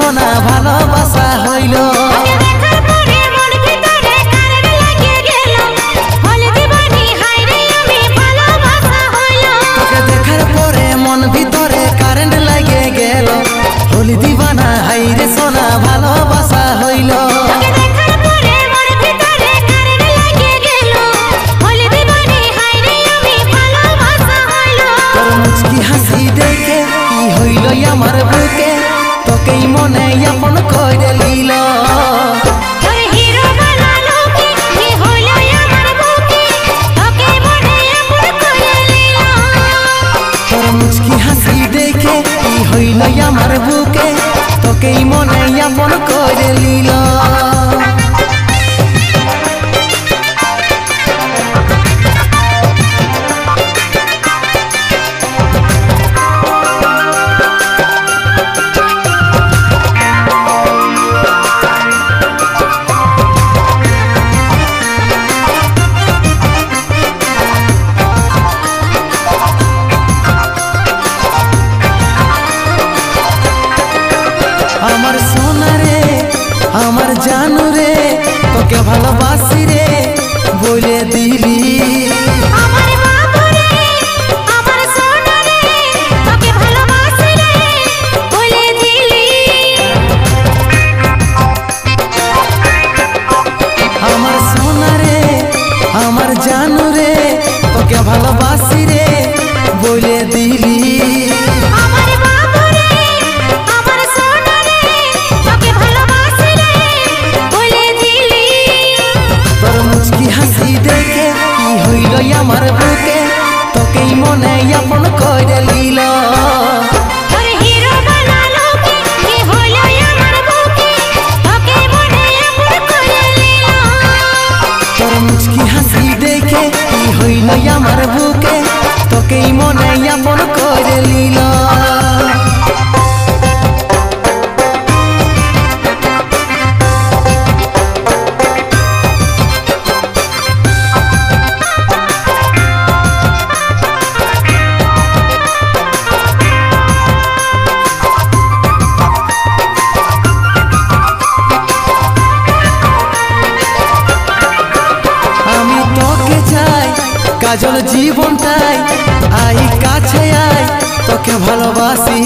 সোনা ভালোবাসা হইল তোকে দেখার পরে মন ভিতরে কারেন্ট লাগে গেল হলি দিবানা হাইরে সোনা ভালোবাসা হইল তোর মুচকি হাসি দেখে কি হইল আমার বুকে তোকেই মনে আপন করে লিল তোর মুচকি হাসি দেখে কি হইল আমার বুকে তোকেই মনে আপন করে লিল আমার সোনা রে আমার জানু রে তোকে ভালোবাসি রে বলে দিলি আমার সোনা রে আমার জানু রে তোকে ভালোবাসি রে বলে দিলি হাসি দেখে কি হইল আমার বুকে তোকেই মনে আপন করে লিল তোর মুচকি হাসি দেখে কি হইল আমার বুকে তোকেই মনে আপন করে লিল কাজল জীবনটাই আই কাছে আয় তোকে ভালোবাসি।